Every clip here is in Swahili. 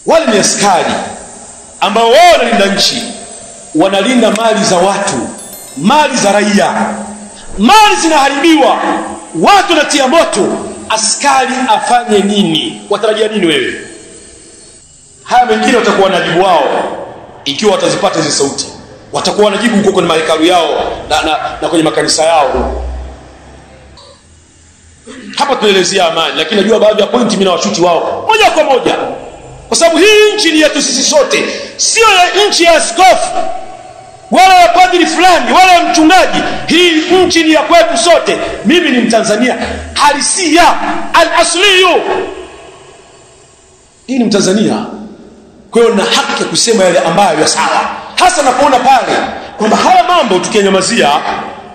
Wale ni askari ambao wao wanalinda nchi, wanalinda mali za watu, mali za raia. Mali zinaharibiwa, watu wanatia moto, askari afanye nini? Watarajia nini wewe? Haya mengine watakuwa wanajibu wao ikiwa watazipata hizo sauti. Watakuwa wanajibu huko kwenye mahekalu yao na kwenye makanisa yao. Hapa tunaelezea amani, lakini najua baadhi ya pointi mimi na washuti wao moja kwa moja. Kwa sababu hii nchi ni yetu sisi sote, sio nchi ya askofu wala ya padri fulani wala ya mchungaji. Hii nchi ni ya kwetu sote. Mimi ni Mtanzania halisia, al-asliyu. Hii ni Mtanzania. Kwa hiyo na haki ya kusema yale ambayo ya sawa. Hasa napoona pale kwamba haya mambo tukinyamazia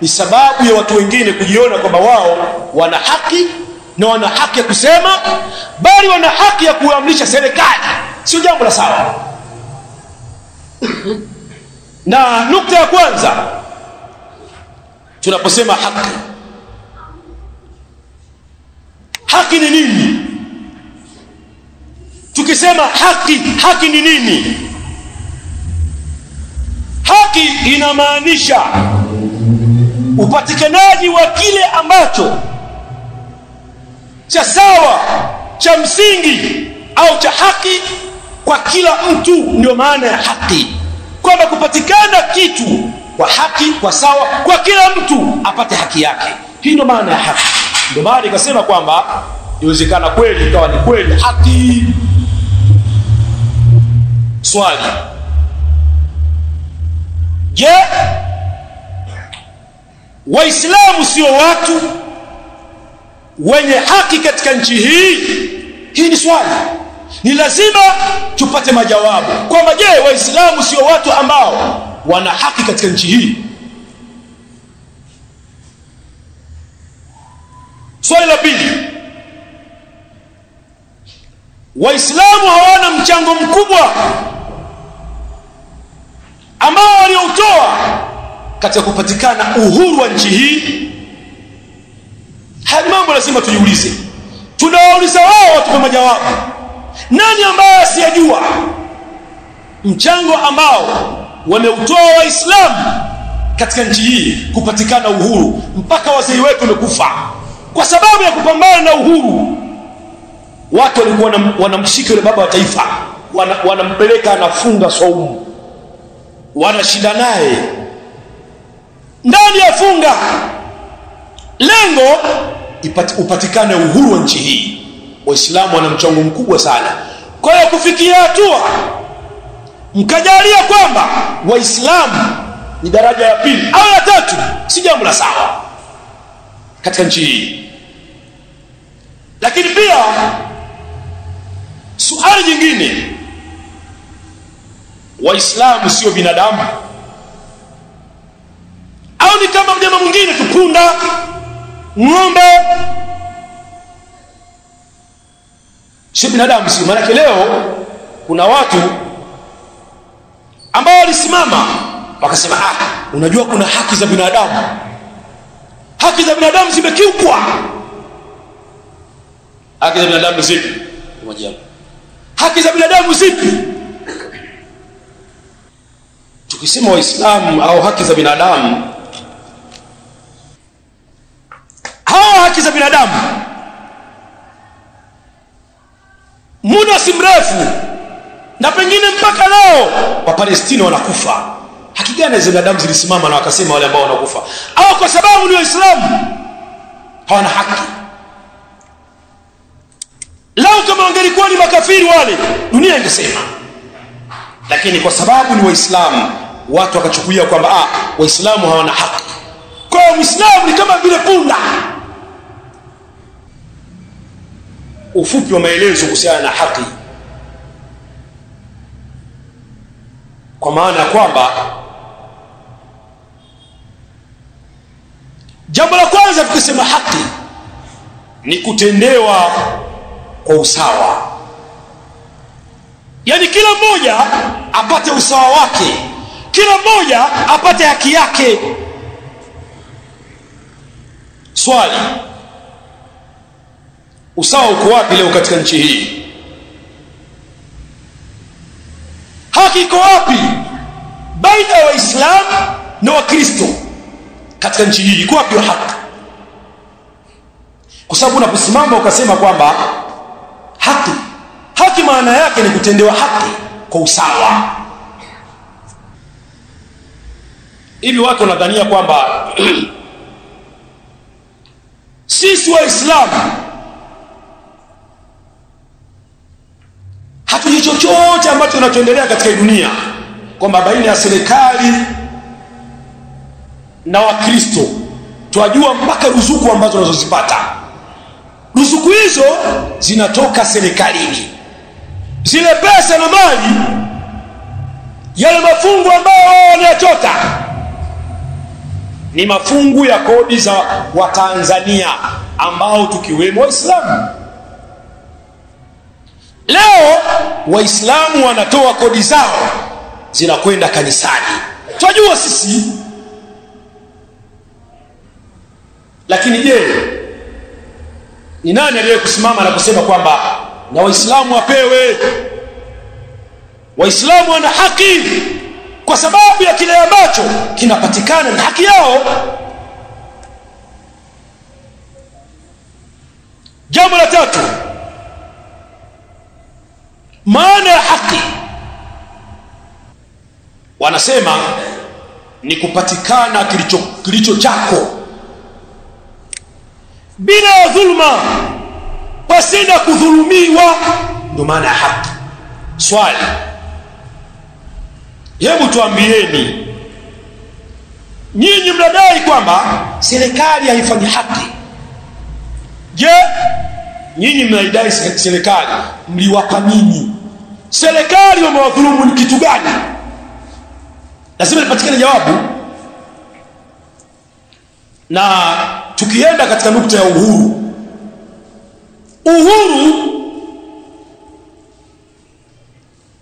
ni sababu ya watu wengine kujiona kwamba wao wana haki na wana haki ya kusema, bali wana haki ya kuamrisha serikali. Sio jambo la sawa. Na nukta ya kwanza tunaposema haki, haki ni nini? Tukisema haki ni nini? Haki inamaanisha upatikanaji wa kile ambacho cha sawa, cha msingi au cha haki kwa kila mtu. Ndio maana ya haki, kwamba kupatikana kitu kwa haki, kwa sawa, kwa kila mtu apate haki yake. Hii ndio maana ya haki. Ndio maana nikasema kwamba inawezekana kweli ikawa ni kweli haki. Swali: je, Waislamu sio watu wenye haki katika nchi hii? Hii ni swali, ni lazima tupate majawabu kwamba je, Waislamu sio watu ambao wana haki katika nchi hii? Swali la pili: Waislamu hawana mchango mkubwa ambao waliotoa katika kupatikana uhuru wa nchi hii? Haya mambo lazima tujiulize. Tunawauliza wao watupe majawabu. Nani ambaye asiyajua mchango ambao wameutoa Waislamu katika nchi hii kupatikana uhuru? Mpaka wazee wetu wamekufa kwa sababu ya kupambana na uhuru. Watu walikuwa wanamshika yule baba wa taifa, wanampeleka anafunga saumu, wanashinda naye ndani ya funga, lengo upatikane uhuru wa nchi hii. Waislamu wana mchango mkubwa sana. Kwa hiyo kufikia hatua mkajalia kwamba Waislamu ni daraja ya pili au ya tatu, si jambo la sawa katika nchi hii. Lakini pia suali jingine, Waislamu sio binadamu au ni kama mnyama mwingine tu, punda, ng'ombe? Si binadamu, si maana leo kuna watu ambao walisimama wakasema unajua kuna haki za binadamu. Haki za binadamu zimekiukwa. Haki za binadamu zipi? Moja. Haki za binadamu zipi? Tukisema Waislamu au haki za binadamu, hawa haki za binadamu muda si mrefu na pengine mpaka leo wa Palestina wanakufa. Haki gani za binadamu zilisimama na wakasema wale ambao wanakufa au kwa sababu ni Waislamu hawana haki? Lao kama wangelikuwa ni makafiri wale, dunia ingesema. Lakini kwa sababu ni Waislamu, watu wakachukulia kwamba Waislamu hawana haki. Kwa hiyo Muislamu ni kama vile punda. Ufupi wa maelezo kuhusiana na haki, kwa maana kwamba jambo la kwanza tukisema haki ni kutendewa kwa usawa. Yaani kila mmoja apate usawa wake, kila mmoja apate haki yake. Swali: usawa uko wapi leo katika nchi hii? haki iko wapi baina ya Waislamu na Wakristo katika nchi hii? Iko wapi haki? Kwa sababu unaposimama ukasema kwamba haki maana yake ni kutendewa haki kwa usawa. Hivi watu wanadhania kwamba sisi Waislamu hatujui chochote ambacho kinachoendelea katika dunia, kwamba baina ya serikali na Wakristo twajua mpaka ruzuku ambazo tunazozipata. Ruzuku hizo zinatoka serikalini. Zile pesa na mali, yale mafungu ambayo wanachota ni mafungu ya kodi za Watanzania ambao tukiwemo Waislamu. Leo Waislamu wanatoa kodi zao zinakwenda kanisani, tunajua sisi. Lakini je, ni nani aliye kusimama na kusema kwamba na Waislamu wapewe? Waislamu wana haki kwa sababu ya kile ambacho kinapatikana na haki yao. Jambo la tatu, maana ya haki wanasema ni kupatikana kilicho chako bila ya dhulma, pasina kudhulumiwa. Ndio maana ya haki. Swali, hebu tuambieni, nyinyi mnadai kwamba serikali haifanyi haki. Je, nyinyi mnaidai serikali, mliwapa nini? Serikali wamewadhulumu ni kitu gani? Lazima lipatikane jawabu. Na tukienda katika nukta ya uhuru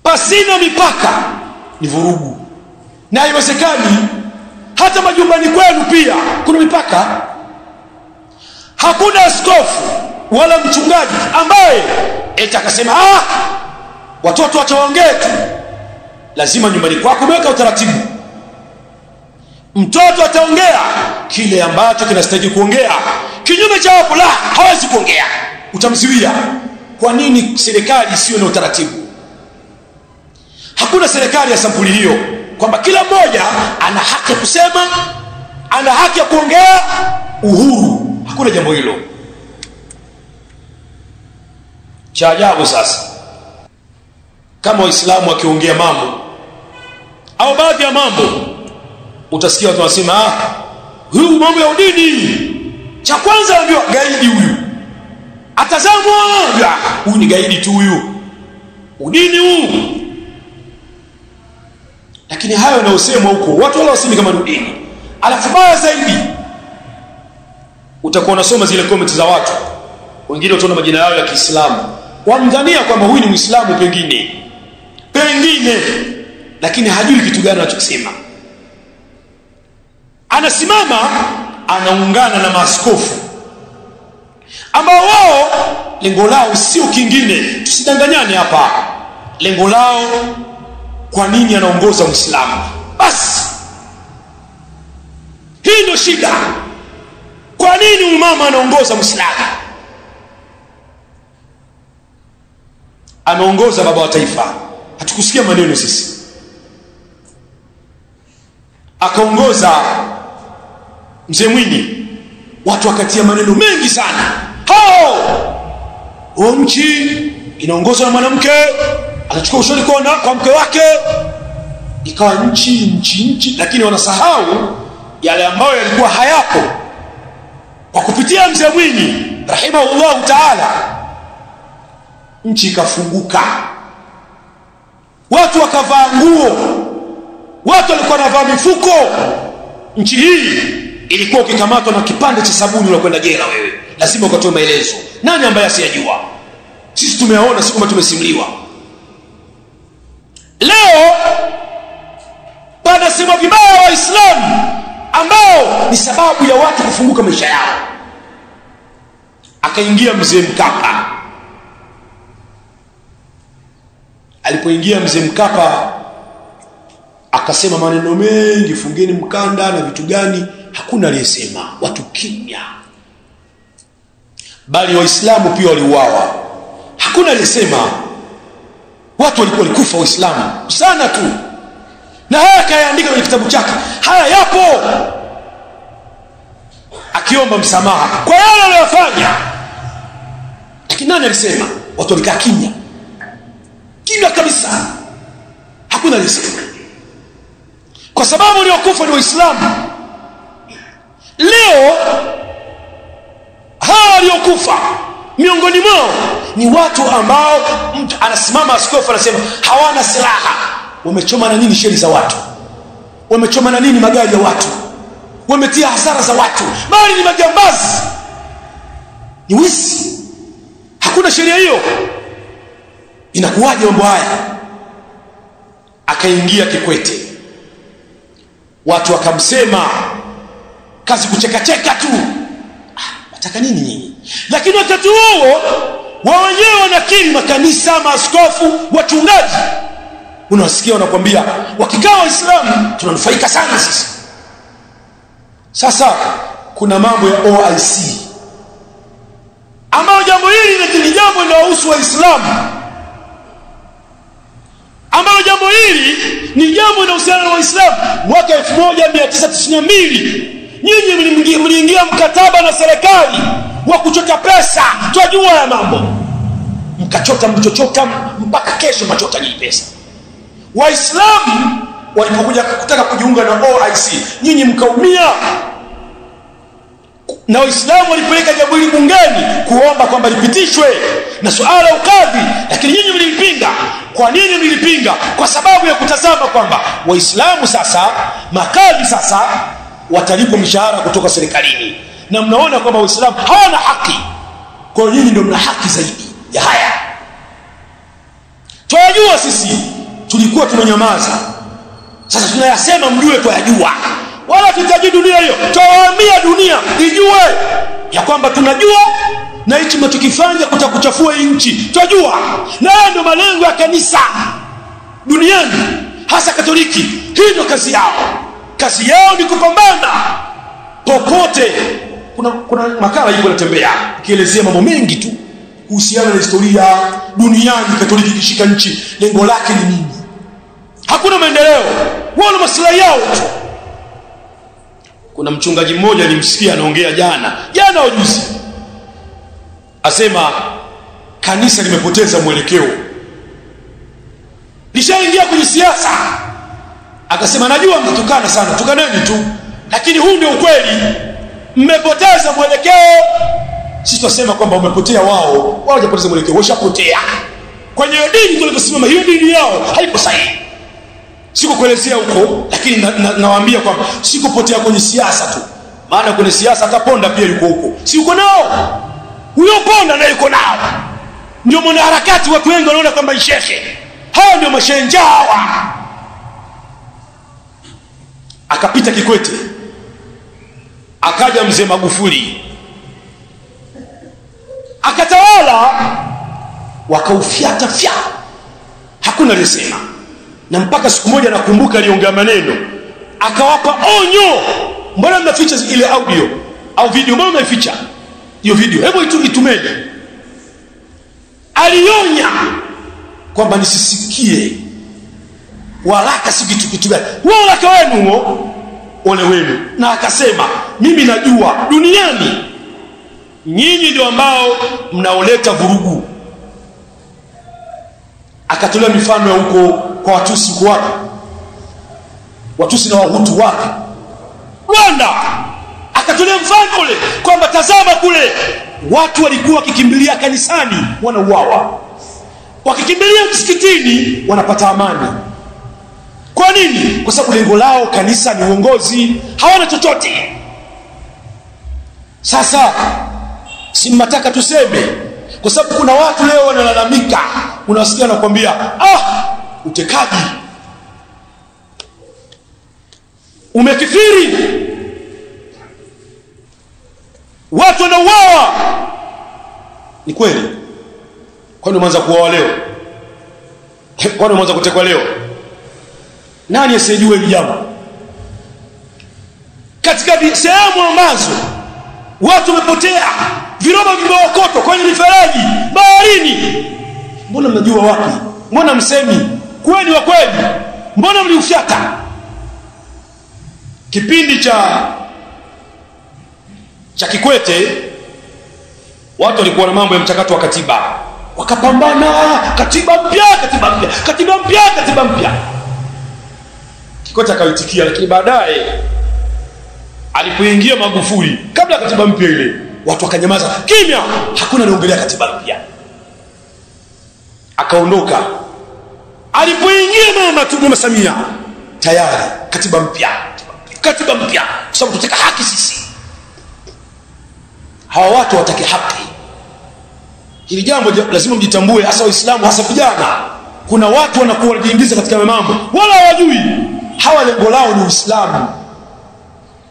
pasina mipaka ni vurugu, na haiwezekani. Hata majumbani kwenu pia kuna mipaka. Hakuna askofu wala mchungaji ambaye atakasema watoto wataongea tu. Lazima nyumbani kwako weka utaratibu. Mtoto ataongea kile ambacho kinastahili kuongea, kinyume cha hapo la hawezi kuongea, utamziwia. Kwa nini serikali isiwe na utaratibu? Hakuna serikali ya sampuli hiyo kwamba kila mmoja ana haki ya kusema, ana haki ya kuongea, uhuru. Hakuna jambo hilo. Cha ajabu sasa, kama Waislamu wakiongea mambo au baadhi ya mambo, utasikia watu wanasema huyu mambo ya udini, cha kwanza ndio gaidi huyu, atazamwa huyu ni gaidi tu huyu, udini huu. Lakini hayo yanayosemwa huko watu wala wasemi kama udini. Alafu baya zaidi, utakuwa unasoma zile comments za watu wengine, utaona majina yao ya Kiislamu, wamdhania kwamba huyu ni Muislamu pengine, lakini hajui kitu gani anachosema. Anasimama anaungana na maaskofu ambao wao lengo lao sio kingine, tusidanganyane hapa. Lengo lao, kwa nini anaongoza Muislamu? Basi hii ndio shida. Kwa nini mama anaongoza Muislamu? Anaongoza baba wa taifa, hatukusikia maneno sisi. Akaongoza Mzee Mwinyi, watu wakatia maneno mengi sana. Nchi inaongozwa na mwanamke, anachukua ushauri kwa mke wake, ikawa nchi, lakini wanasahau yale ambayo yalikuwa hayapo. Kwa kupitia Mzee Mwinyi rahimahullah taala, nchi ikafunguka, watu wakavaa nguo, watu walikuwa wanavaa mifuko. Nchi hii ilikuwa ukikamatwa na kipande cha sabuni unakwenda jela wewe, lazima ukatoe maelezo. Nani ambaye asiyajua? Sisi tumeona, si kama tumesimuliwa. Leo panasema vibaya Waislamu ambao ni sababu ya watu kufunguka maisha yao. Akaingia Mzee Mkapa. Alipoingia Mzee Mkapa akasema maneno mengi, fungeni mkanda na vitu gani, hakuna aliyesema, watu kimya. Bali waislamu pia waliuawa, hakuna aliyesema. Watu walikuwa walikufa waislamu sana tu, na haya kayaandika kwenye kitabu chake, haya yapo, akiomba msamaha kwa yale aliyofanya. Lakini nani alisema? Watu walikaa kimya, kimya kabisa, hakuna alisema, kwa sababu waliokufa ni waislamu. Leo hawa waliokufa miongoni mwao ni watu ambao mtu anasimama, askofu anasema hawana silaha. Wamechoma na nini sheri za watu? Wamechoma na nini magari ya watu? Wametia hasara za watu, bali ni majambazi, ni wizi. Hakuna sheria hiyo. Inakuwaje mambo haya? Akaingia Kikwete, watu wakamsema, kazi kucheka tu. Wataka nini nyinyi? Lakini wakati huo wao wenyewe wanakiri, makanisa, maaskofu, wachungaji, unasikia wanakuambia wakikaa waislamu tunanufaika sana sisi. Sasa kuna mambo ya OIC ambao jambo hili ni jambo linalohusu waislamu, ambao jambo hili ni jambo linalohusiana na waislamu. Mwaka 1992 nyinyi mliingia mkataba na serikali wa kuchota pesa, tunajua ya mambo, mkachota mchochota mpaka kesho machota ni pesa. Waislamu walipokuja kutaka kujiunga na OIC, nyinyi mkaumia, na waislamu walipeleka jambo hili bungeni kuomba kwamba lipitishwe na suala ukadhi, lakini nyinyi mlipinga. Kwa nini mlipinga? Kwa sababu ya kutazama kwamba waislamu sasa, makadhi sasa watalipwa mishahara kutoka serikalini, na mnaona kwamba waislamu hawana haki, kwa hiyo nyinyi ndio mna haki zaidi ya haya. Tunajua sisi tulikuwa tunanyamaza, sasa tunayasema mjue twayajua, wala tutaji dunia hiyo. Tuwaambia dunia ijue ya kwamba tunajua, na hichi mnachokifanya kutakuchafua nchi tunajua, na ndio malengo ya kanisa duniani, hasa Katoliki. Hii ndio kazi yao. Kazi yao ni kupambana popote. Kuna makala hiyo inatembea ikielezea mambo mengi tu kuhusiana na historia duniani, Katoliki kishika nchi, lengo lake ni nini? Hakuna maendeleo, wala maslahi yao tu. Kuna mchungaji mmoja nilimsikia anaongea jana au juzi, asema kanisa limepoteza mwelekeo, lishaingia kwenye siasa. Akasema najua mnatukana sana, tukaneni tu, lakini huu ndio ukweli, mmepoteza mwelekeo. Sisi tunasema kwamba umepotea, wao hawajapoteza mwelekeo, washapotea kwenye dini. Tunasimama hiyo dini yao haipo sahihi. Sikukuelezea huko, lakini nawaambia kwamba sikupotea kwenye siasa tu, maana kwenye siasa hata Ponda pia yuko huko, si uko nao? Huyo Ponda na yuko nao, ndio mwanaharakati. Watu wengi wanaona kwamba ni shekhe, hao ndio mashenja hawa. Akapita Kikwete, akaja mzee Magufuli, akatawala, wakaufyata fya, hakuna aliyesema. Na mpaka siku moja nakumbuka aliongea maneno, akawapa onyo. Mbona mnaficha ile audio au video? Mbona mnaficha hiyo video? Hebu itumeni. Alionya kwamba nisisikie waraka, si kitu gani waraka wenu, ole wenu. Na akasema mimi najua duniani nyinyi ndio ambao mnaoleta vurugu. Akatolea mifano ya huko kwa Watusi, huko wapi, Watusi na Wahutu wapi, Rwanda. Akatolea mfano ule kwamba tazama kule watu walikuwa wakikimbilia kanisani wanauawa, wakikimbilia msikitini wanapata amani. Kwa nini? Kwa sababu lengo lao kanisa ni uongozi, hawana chochote. Sasa si mnataka tuseme? Kwa sababu kuna watu leo wanalalamika, unawasikia nakwambia utekaji umekithiri, watu wanauawa. Ni kweli? Kwani umeanza kuuawa leo? Kwani umeanza kutekwa leo? Nani asiyejua hili jambo? Katika sehemu ambazo watu wamepotea, viroba vimeokotwa kwenye mifereji, baharini, mbona mnajua wapi? Mbona msemi? Kweli wa kweli, mbona mliushaka? Kipindi cha Kikwete watu walikuwa na mambo ya mchakato wa katiba, wakapambana, katiba mpya. Kikwete akaitikia, lakini baadaye alipoingia Magufuli, kabla katiba mpya ile, watu wakanyamaza kimya, hakuna anaongelea katiba mpya. Akaondoka. Alipoingia Mama Samia, tayari katiba mpya, kwa sababu tutaka haki sisi. Hawa watu watake haki. Hili jambo lazima mjitambue, hasa Waislamu, hasa vijana. Kuna watu wanakuwa wanajiingiza katika mambo wala hawajui. Hawa lengo lao ni Uislamu.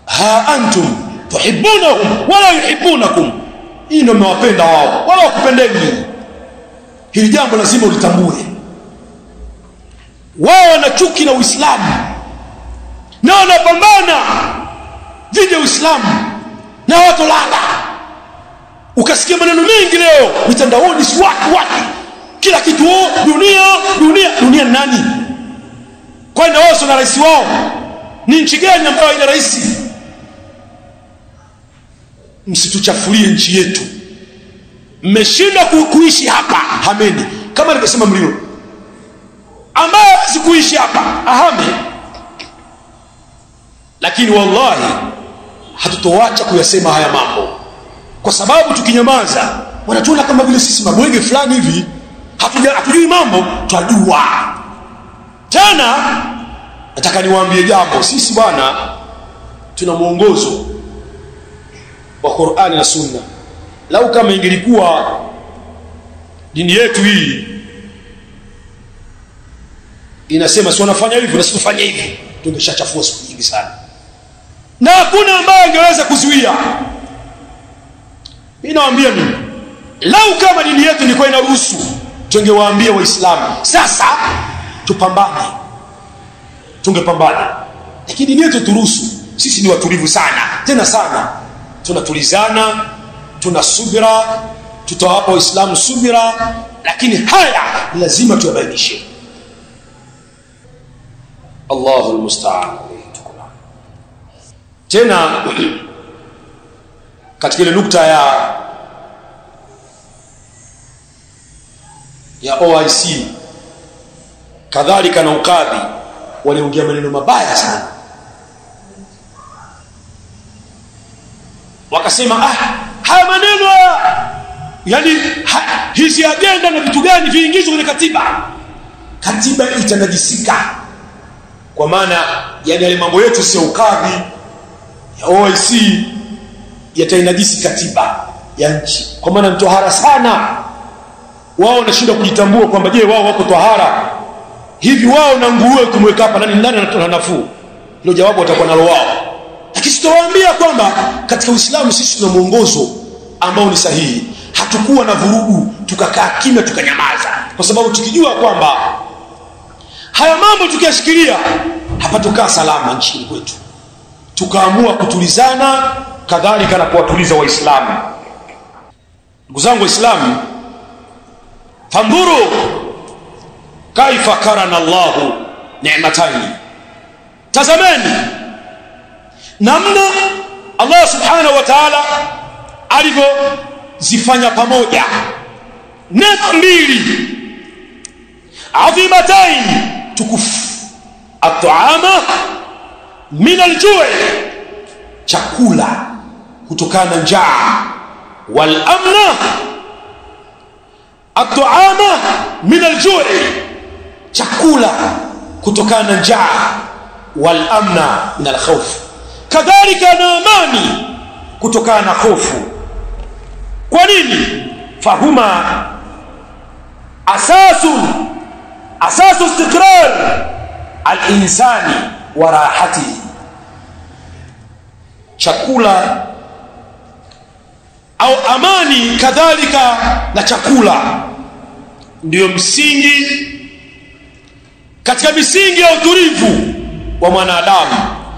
Ha antum tuhibbunahum wala yuhibbunakum. Hii ndio mmewapenda wao, wala wakupendeni. Hili jambo lazima ulitambue. Wao wana chuki na Uislamu na wanapambana dhidi ya Uislamu na watu lala. Ukasikia maneno mengi leo mitandaoni, si watu kila kitu, dunia nani? Kwani wao na rais wao ni nchi gani ambayo ina rais? Msituchafulie nchi yetu. Mmeshinda kuishi hapa, hameni. Kama nilivyosema Mlio, ambaye sikuishi hapa ahame. Lakini wallahi hatutoacha kuyasema haya mambo, kwa sababu tukinyamaza wanatuona kama vile sisi mabwege fulani hivi, hatujui mambo. Twajua. Tena nataka niwaambie jambo, sisi bwana tuna mwongozo wa Qur'ani na Sunna. Lau kama ingelikuwa dini yetu hii inasema si wanafanya hivi na sikufanya hivi, tungeshachafua siku nyingi sana, na hakuna ambaye angeweza kuzuia. Ninawaambia mimi, lau kama dini yetu ilikuwa inaruhusu, tungewaambia Waislamu sasa tupambane, tungepambana. Lakini dini yetu turuhusu. Sisi ni watulivu sana, tena sana. Tunatulizana, tuna subira, tutawapa Waislamu subira, lakini haya lazima tuyabainishe. Allahu almusta'an. Tena katika ile nukta ya OIC kadhalika na ukadhi, waliongea maneno mabaya sana. Wakasema haya maneno yani hizi agenda na vitu gani viingizwe kwenye katiba? Katiba itanajisika. Kwa maana yani yale mambo yetu sio ukadhi ya OIC yatainajisi katiba ya nchi. Kwa maana mtohara sana. Wao wanashinda kujitambua kwamba je, wao wako tohara hivi? Wao na nguruwe kumweka hapa nani anatoa nafuu? Hilo jawabu watakuwa nalo wao. Lakini sitawaambia kwamba katika Uislamu sisi tuna mwongozo ambao ni sahihi. Hatukuwa na vurugu tukakaa kimya tukanyamaza, kwa sababu tukijua kwamba haya mambo tukiyashikilia hapatokaa salama nchini kwetu. Tukaamua kutulizana kadhalika na kuwatuliza Waislamu. Ndugu zangu Waislamu, fandhuru kaifa karana Allahu ni'mataini. Tazameni namna Allah subhanahu wa ta'ala alivyozifanya pamoja neema mbili adhimatain tukufu, at-ta'ama min al-ju', chakula kutokana na njaa, wal amna, at-ta'ama min al-ju', chakula kutokana na njaa, wal amna min al-khawf, kadhalika na amani kutokana na hofu. Kwa nini? Fahuma asasu istiqrar al-insani wa rahatihi. Chakula au amani kadhalika na chakula ndio msingi katika misingi ya utulivu wa mwanadamu,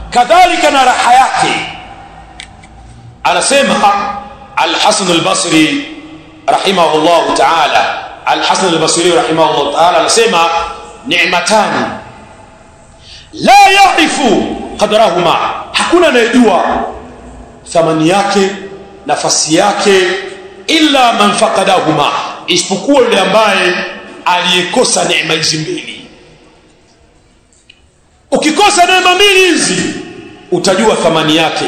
kadhalika na raha yake. Anasema Al-Hasan al-Basri rahimahullah ta'ala, Al-Hasan al-Basri rahimahullah ta'ala anasema ni'matani la ya'rifu qadrahuma, hakuna anayejua thamani yake, nafasi yake, illa man faqadahuma, isipokuwa yule ambaye aliyekosa neema hizi mbili. Ukikosa neema mbili hizi utajua thamani yake.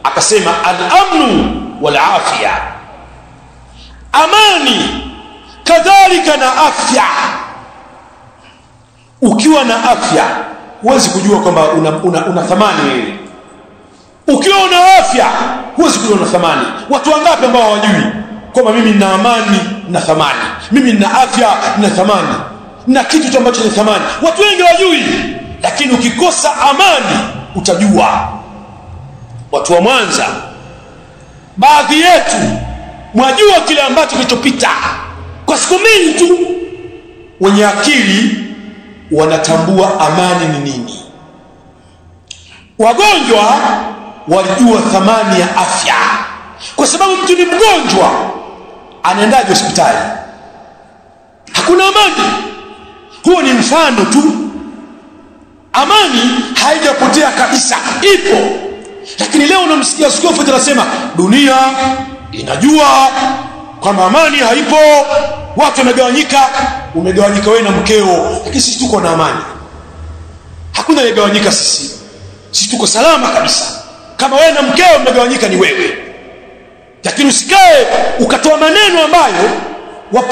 Akasema al-amnu wal afia, amani kadhalika na afya. Ukiwa na afya huwezi kujua kwamba una thamani wewe. Ukiwa una afya huwezi kujua una thamani. Watu wangapi ambao hawajui kwamba mimi nina amani na thamani, mimi nina afya na thamani, na kitu ambacho ni thamani? Watu wengi hawajui, lakini ukikosa amani utajua. Watu wa Mwanza, baadhi yetu mwajua kile ambacho kilichopita kwa siku mbili tu. Wenye akili wanatambua amani ni nini. Wagonjwa walijua thamani ya afya, kwa sababu mtu ni mgonjwa anaendaje hospitali? Hakuna amani. Huo ni mfano tu. Amani haijapotea kabisa, ipo. Lakini leo unamsikia askofu anasema dunia inajua kwamba amani haipo, watu wamegawanyika. Umegawanyika wewe na mkeo, lakini sisi tuko na amani. Hakuna aliyegawanyika, sisi tuko salama kabisa. Kama wewe na mkeo mmegawanyika ni wewe. Lakini usikae ukatoa maneno ambayo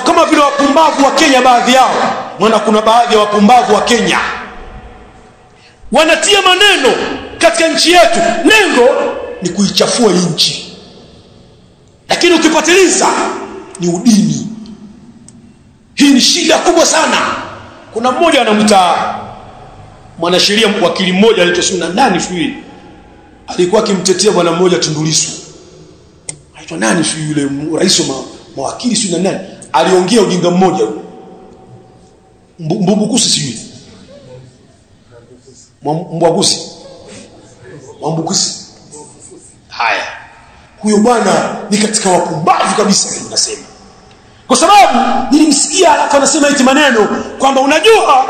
kama vile wapumbavu wa Kenya baadhi yao. Maana kuna baadhi ya wapumbavu wa Kenya wanatia maneno katika nchi yetu, lengo ni kuichafua nchi. Lakini ukipatiliza ni udini. Hii ni shida kubwa sana. Kuna mmoja anamuita mwanasheria, wakili mmoja anaitwa Suna nani shui, alikuwa akimtetea bwana mmoja Tundu Lissu. Anaitwa nani shui, yule rais wa mawakili Suna nani, aliongea ujinga mmoja huyo. Mbumbukusi sijui. Mwambukusi. Haya. Huyo bwana ni katika wapumbavu kabisa ninasema. Kwa sababu nilimsikia alafu anasema eti maneno kwamba unajua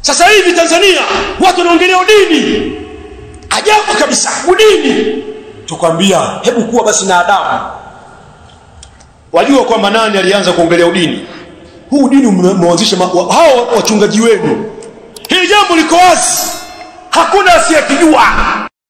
sasa hivi Tanzania watu wanaongelea udini. Ajabu kabisa, udini. Tukwambia hebu kuwa basi na adabu. Wajua kwamba nani alianza kuongelea udini? Huu udini umeanzisha hao wachungaji wenu. Hili jambo liko wazi, hakuna asiyekijua.